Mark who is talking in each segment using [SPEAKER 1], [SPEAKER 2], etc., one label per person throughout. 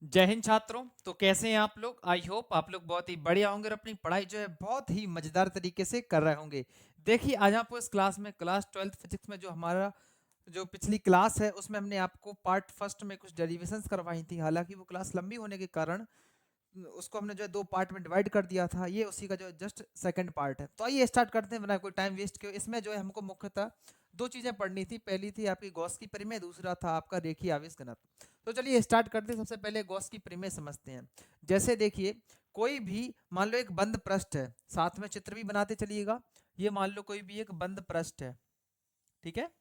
[SPEAKER 1] जय हिंद छात्रों। तो कैसे हैं आप लोग? आई होप आप लोग बहुत ही बढ़िया होंगे और अपनी पढ़ाई जो है बहुत ही मजेदार तरीके से कर रहे होंगे। देखिए, आज आपको इस क्लास में क्लास 12th फिजिक्स में जो हमारा जो पिछली क्लास है उसमें हमने आपको पार्ट फर्स्ट में कुछ डेरिवेशंस करवाई थी। हालांकि वो क्लास लंबी होने के कारण उसको हमने जो है दो पार्ट में डिवाइड कर दिया था। ये उसी का जो है जस्ट सेकंड पार्ट है। तो आइए स्टार्ट करते हैं बिना कोई टाइम वेस्ट किए। इसमें जो है हमको मुख्यतः दो चीजें पढ़नी थी। पहली थी आपकी गॉस की प्रमेय, दूसरा था आपका रेखीय आवेश घनत्व। तो चलिए स्टार्ट करते हैं। सबसे पहले गॉस की प्रमेय समझते हैं। जैसे देखिए, कोई भी मान लो एक बंद पृष्ठ है, साथ में चित्र भी बनाते चलिएगा। ये मान लो कोई भी एक बंद पृष्ठ है, ठीक है,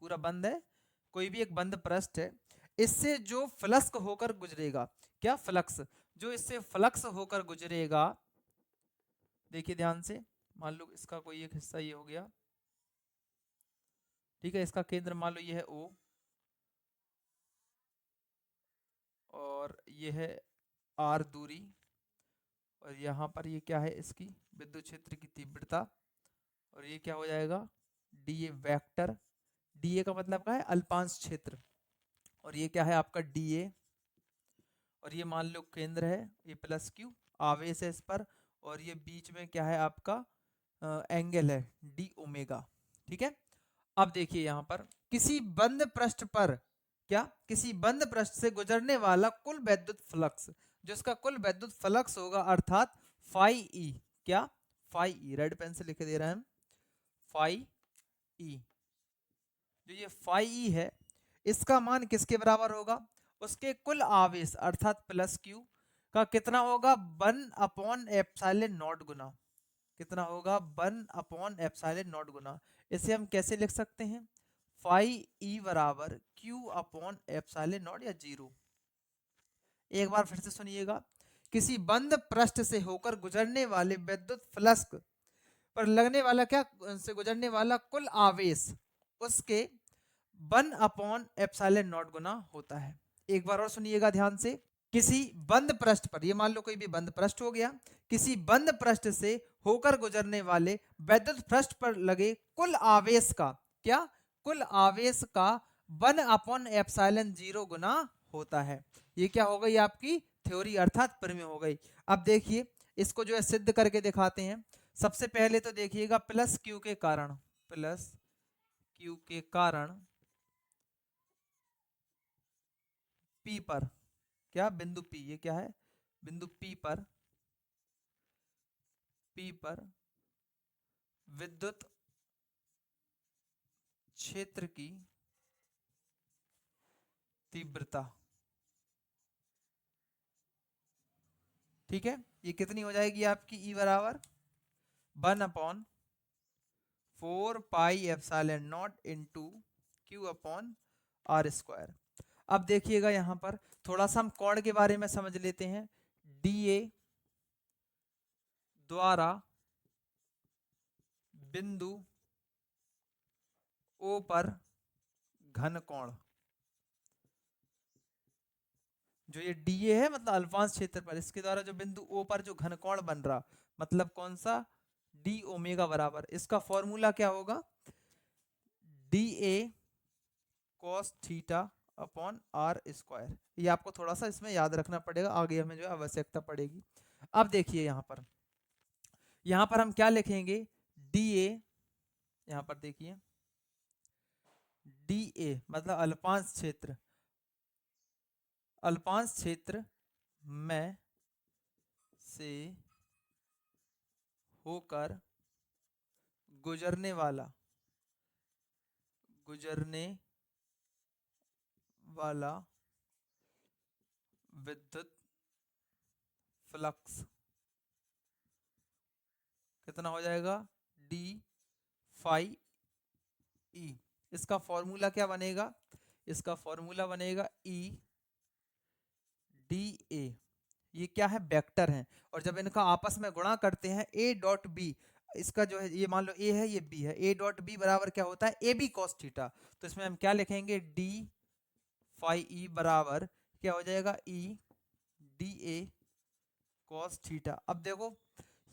[SPEAKER 1] पूरा बंद है। कोई भी एक बंद पृष्ठ है, इससे जो फ्लक्स होकर गुजरेगा, क्या फ्लक्स, जो इससे फ्लक्स होकर गुजरेगा, देखिए ध्यान से। मान लो इसका कोई एक हिस्सा ये हो गया, ठीक है, इसका केंद्र मान लो ये है ओ, और ये है आर दूरी, और यहाँ पर ये क्या है, इसकी विद्युत क्षेत्र की तीव्रता, और ये क्या हो जाएगा, D A vector. D A का मतलब क्या है, अल्पांश क्षेत्र, और ये क्या है आपका डी ए, और ये मान लो केंद्र है, ये प्लस क्यू आवेश है इस पर, और ये बीच में क्या है आपका एंगल है डी ओमेगा, ठीक है। अब देखिए यहाँ पर किसी बंद पृष्ठ पर, क्या, किसी बंद पृष्ठ से गुजरने वाला कुल वैद्युत फ्लक्स, जो इसका कुल वैद्युत फ्लक्स होगा, अर्थात फाई ई, क्या, फाई ई, रेड पेन से लिखे दे रहे हैं हम, फाई ई, जो ये फाई ई है, इसका मान किसके बराबर होगा, उसके कुल आवेश अर्थात प्लस क्यू का कितना होगा, 1/एप्सिलॉन नॉट गुना, कितना होगा, 1/एप्सिलॉन नॉट गुना। इसे हम कैसे लिख सकते हैं, फाई ई बराबर क्यू अपॉन एप्सिलॉन नॉट या जीरो। एक बार फिर से सुनिएगा, किसी बंद पृष्ठ से होकर गुजरने वाले विद्युत फ्लक्स पर लगने वाला, क्या, से गुजरने वाला कुल आवेश उसके 1/एप्सिलॉन नॉट गुना होता है। एक बार और सुनिएगा ध्यान से, किसी बंद पृष्ठ पर, ये मान लो कोई भी बंद पृष्ठ हो गया, किसी बंद पृष्ठ से होकर गुजरने वाले वैद्युत पृष्ठ पर लगे कुल आवेश का, क्या, कुल आवेश का 1/एप्सिलॉन 0 गुना होता है। ये क्या हो गई आपकी थ्योरी अर्थात प्रमेय हो गई। अब देखिए इसको जो है सिद्ध करके दिखाते हैं। सबसे पहले तो देखिएगा, प्लस क्यू के कारण, प्लस क्यू के कारण पी पर, क्या, बिंदु पी, ये क्या है, बिंदु पी पर विद्युत क्षेत्र की तीव्रता, ठीक है, ये कितनी हो जाएगी आपकी, ई बराबर 1/4 pi epsilon naught into Q upon R square. अब देखिएगा यहां पर थोड़ा सा हम कोण के बारे में समझ लेते हैं। डी ए द्वारा बिंदु ओ पर घन कोण, जो ये डी ए है मतलब अल्पांश क्षेत्र पर, इसके द्वारा जो बिंदु ओ पर जो घनकोण बन रहा, मतलब कौन सा, डी ओमेगा बराबर, इसका फॉर्मूला क्या होगा, D A cos theta upon R square. ये आपको थोड़ा सा इसमें याद रखना पड़ेगा, आगे हमें जो है आवश्यकता पड़ेगी। अब देखिए यहाँ पर हम क्या लिखेंगे, डी ए, यहाँ पर देखिए डी ए मतलब अल्पांश क्षेत्र, अल्पांश क्षेत्र में से होकर गुजरने वाला, गुजरने वाला विद्युत फ्लक्स कितना हो जाएगा, डी फाई ई। इसका फॉर्मूला क्या बनेगा, इसका फॉर्मूला बनेगा ई डी ए, ये क्या है, वेक्टर है, और जब इनका आपस में गुणा करते हैं ए डॉट बी, इसका जो है ये मान लो ए है ये बी है, ए डॉट बी बराबर क्या होता है, ए बी कॉस थीटा। तो इसमें हम क्या लिखेंगे, डी फाई ई बराबर क्या हो जाएगा, E D A cos theta. अब देखो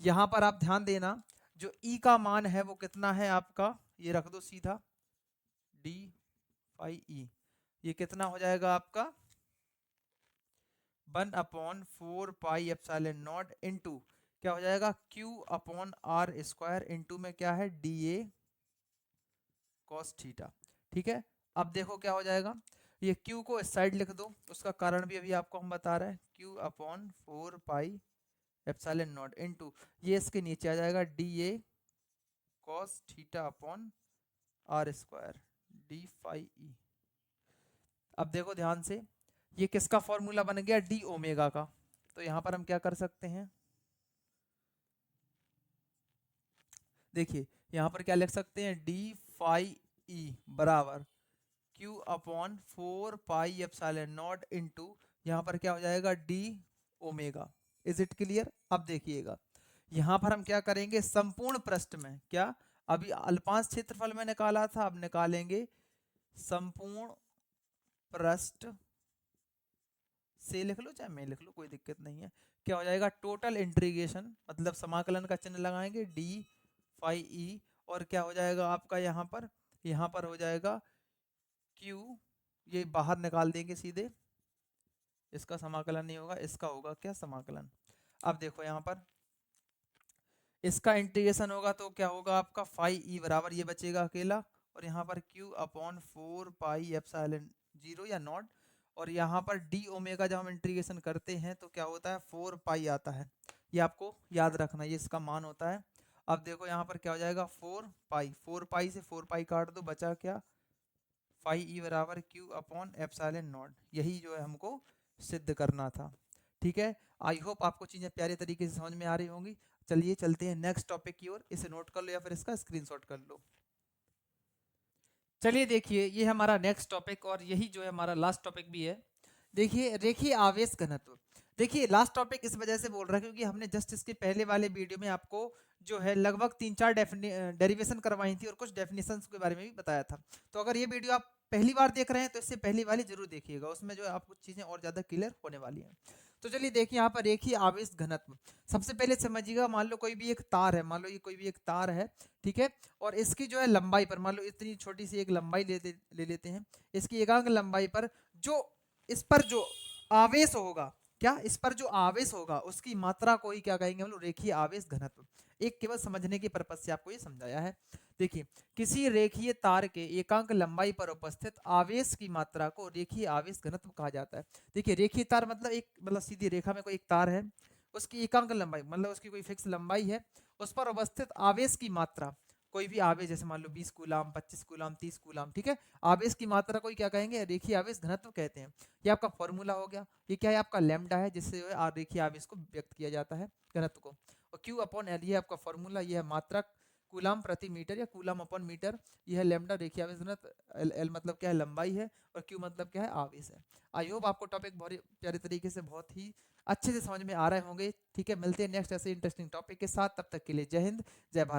[SPEAKER 1] यहां पर आप ध्यान देना, जो ई का मान है वो कितना है आपका, ये रख दो सीधा, डी फाई ई, ये कितना हो जाएगा आपका 1/4 पाई एप्सिलॉन नॉट इनटू क्या हो जाएगा Q/r² इनटू में क्या है dA cos थीटा। ठीक है, अब देखो क्या हो जाएगा, ये Q को इस साइड लिख दो, उसका कारण भी अभी आपको हम बता रहे हैं, Q/4 pi epsilon not into ये इसके नीचे आ जाएगा dA cos थीटा/r² डी फाई ई। अब देखो ध्यान से, ये किसका फॉर्मूला बन गया, डी ओमेगा का। तो यहां पर हम क्या कर सकते हैं, देखिए यहां पर क्या लिख सकते हैं, डी फाई ई बराबर Q/4 pi epsilon not into यहाँ पर क्या हो जाएगा D omega. Is it clear. अब देखिएगा यहाँ पर हम क्या करेंगे, संपूर्ण पृष्ठ में क्या, अभी अल्पांश क्षेत्रफल में निकाला था, अब निकालेंगे संपूर्ण पृष्ठ से, लिख लो चाहे मैं लिख लो, कोई दिक्कत नहीं है। क्या हो जाएगा, टोटल इंटीग्रेशन मतलब समाकलन का चिन्ह लगाएंगे डी फाई ई, और क्या हो जाएगा आपका यहाँ पर हो जाएगा Q, ये बाहर निकाल देंगे सीधे, इसका समाकलन नहीं होगा, इसका होगा क्या समाकलन। अब देखो यहाँ पर इसका इंटीग्रेशन होगा तो क्या होगा आपका फाई ई बराबर ये बचेगा अकेला, और यहाँ पर Q/4 पाई एप्सिलॉन 0 या नॉट, और यहाँ पर डी ओमेगा जब हम इंटीग्रेशन करते हैं तो क्या होता है 4 पाई आता है, ये आपको याद रखना, ये इसका मान होता है। अब देखो यहाँ पर क्या हो जाएगा 4 पाई से 4 पाई काट दो, बचा क्या फाई ई बराबर Q/एप्सिलॉन नॉट, यही जो है हमको सिद्ध करना था। ठीक है, आई होप आपको चीज़ें प्यारे तरीके से समझ में आ रही होंगी। चलिए चलते हैं नेक्स्ट टॉपिक की ओर, इसे नोट कर लो या फिर इसका स्क्रीनशॉट कर लो। चलिए देखिए ये हमारा नेक्स्ट टॉपिक, और यही जो है हमारा लास्ट टॉपिक भी है। देखिए रेखीय आवेश घनत्व। देखिए लास्ट टॉपिक इस वजह से बोल रहा है क्योंकि हमने जस्ट इसके पहले वाले वीडियो में आपको जो है लगभग 3-4 डेरिवेशन करवाई थी और कुछ डेफिनेशंस के बारे में भी बताया था। तो अगर ये वीडियो आप पहली बार देख रहे हैं तो इससे पहली वाली जरूर देखिएगा, उसमें जो है आपको चीजें और ज्यादा क्लियर होने वाली हैं। तो चलिए देखिए यहाँ पर रेखीय आवेश घनत्व, सबसे पहले समझिएगा, मान लो कोई भी एक तार है, मान लो ये कोई भी एक तार है, ठीक है, और इसकी जो है लंबाई पर, मान लो इतनी छोटी सी एक लंबाई ले लेते हैं, इसकी एकांक लंबाई पर जो इस पर जो आवेश होगा, क्या इस पर जो आवेश होगा उसकी मात्रा को ही क्या कहेंगे हम लोग, रेखीय आवेश घनत्व। एक केवल समझने की पर्पज से आपको ये समझाया है। देखिए किसी रेखीय तार के एकांक लंबाई पर उपस्थित आवेश की मात्रा को रेखीय आवेश घनत्व कहा जाता है। देखिए रेखीय तार मतलब एक, मतलब सीधी रेखा में कोई एक तार है, उसकी एकांक लंबाई मतलब उसकी कोई फिक्स लंबाई है, उस पर उपस्थित आवेश की मात्रा, कोई भी आवेश जैसे मान लो 20 कूलाम, 25 कूलाम, 30 कूलाम, ठीक है, आवेश की मात्रा को क्या कहेंगे, रेखीय आवेश घनत्व कहते हैं। ये आपका फॉर्मूला हो गया, ये क्या है आपका लैम्डा है, जिससे जो है रेखीय आवेश को व्यक्त किया जाता है, घनत्व को। और Q/L ये आपका फॉर्मूला, ये है मात्रा कूलाम प्रति मीटर या कूलाम अपॉन मीटर, यह है लैम्डा रेखीय आवेश घनत्व, L मतलब क्या है लंबाई है, और Q मतलब क्या है आवेश है। आई होप आपको टॉपिक बहुत प्यारे तरीके से बहुत ही अच्छे से समझ में आ रहे होंगे। ठीक है, मिलते हैं नेक्स्ट ऐसे इंटरेस्टिंग टॉपिक के साथ, तब तक के लिए जय हिंद जय भारत।